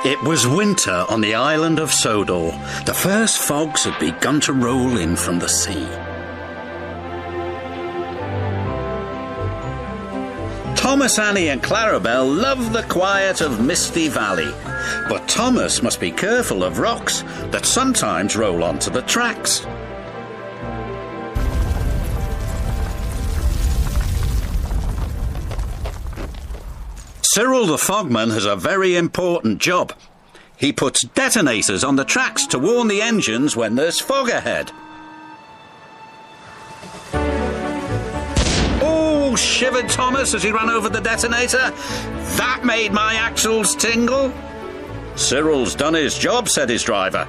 It was winter on the island of Sodor. The first fogs had begun to roll in from the sea. Thomas, Annie and Clarabelle loved the quiet of Misty Valley, but Thomas must be careful of rocks that sometimes roll onto the tracks. Cyril the Fogman has a very important job. He puts detonators on the tracks to warn the engines when there's fog ahead. Oh, shivered Thomas as he ran over the detonator. That made my axles tingle. Cyril's done his job, said his driver.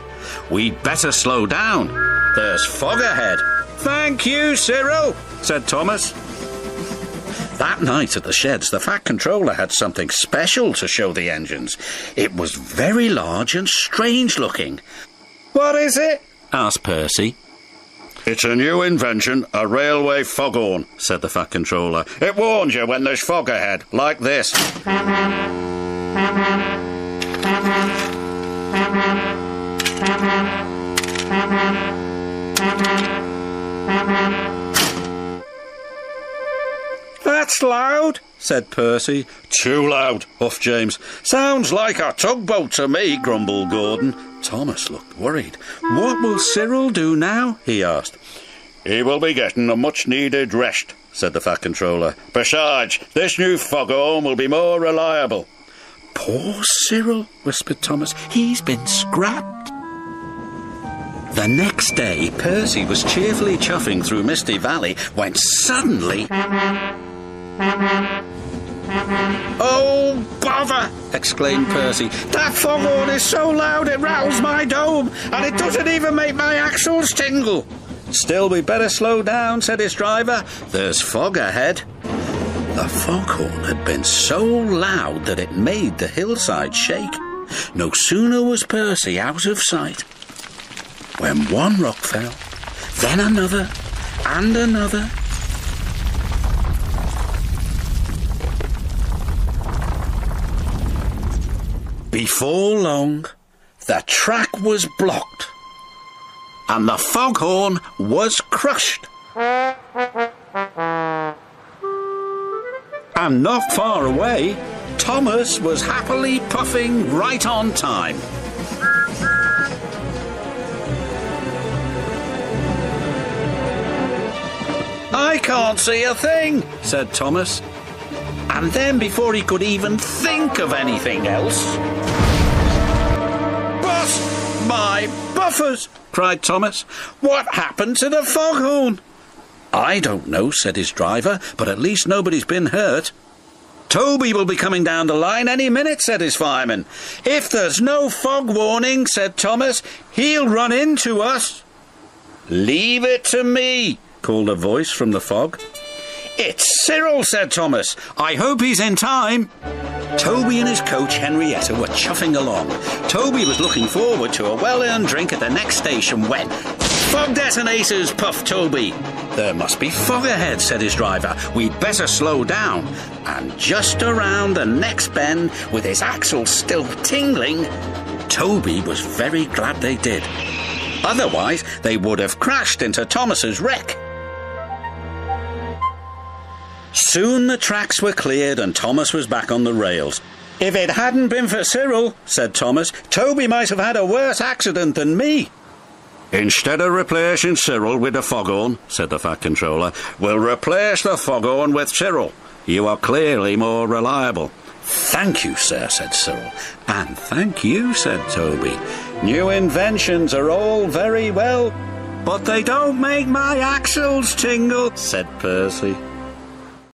We'd better slow down. There's fog ahead. Thank you, Cyril, said Thomas. That night at the sheds, the Fat Controller had something special to show the engines. It was very large and strange looking. What is it? Asked Percy. It's a new invention, a railway foghorn, said the Fat Controller. It warns you when there's fog ahead, like this. That's loud, said Percy. Too loud, huffed James. Sounds like a tugboat to me, grumbled Gordon. Thomas looked worried. What will Cyril do now? He asked. He will be getting a much-needed rest, said the Fat Controller. Besides, this new foghorn will be more reliable. Poor Cyril, whispered Thomas. He's been scrapped. The next day, Percy was cheerfully chuffing through Misty Valley when suddenly... Oh, bother! Exclaimed Percy. That foghorn is so loud it rattles my dome, and it doesn't even make my axles tingle. Still, we'd better slow down, said his driver. There's fog ahead. The foghorn had been so loud that it made the hillside shake. No sooner was Percy out of sight when one rock fell, then another, and another. Before long, the track was blocked, and the foghorn was crushed. And not far away, Thomas was happily puffing right on time. I can't see a thing, said Thomas. And then, before he could even think of anything else... Bust my buffers, cried Thomas. What happened to the foghorn? I don't know, said his driver, but at least nobody's been hurt. Toby will be coming down the line any minute, said his fireman. If there's no fog warning, said Thomas, he'll run into us. Leave it to me, called a voice from the fog. It's Cyril, said Thomas. I hope he's in time. Toby and his coach Henrietta were chuffing along. Toby was looking forward to a well-earned drink at the next station when... Fog detonators, puffed Toby. There must be fog ahead, said his driver. We'd better slow down. And just around the next bend, with his axles still tingling, Toby was very glad they did. Otherwise, they would have crashed into Thomas's wreck. Soon the tracks were cleared and Thomas was back on the rails. If it hadn't been for Cyril, said Thomas, Toby might have had a worse accident than me. Instead of replacing Cyril with the foghorn, said the Fat Controller, we'll replace the foghorn with Cyril. You are clearly more reliable. Thank you, sir, said Cyril. And thank you, said Toby. New inventions are all very well, but they don't make my axles tingle, said Percy.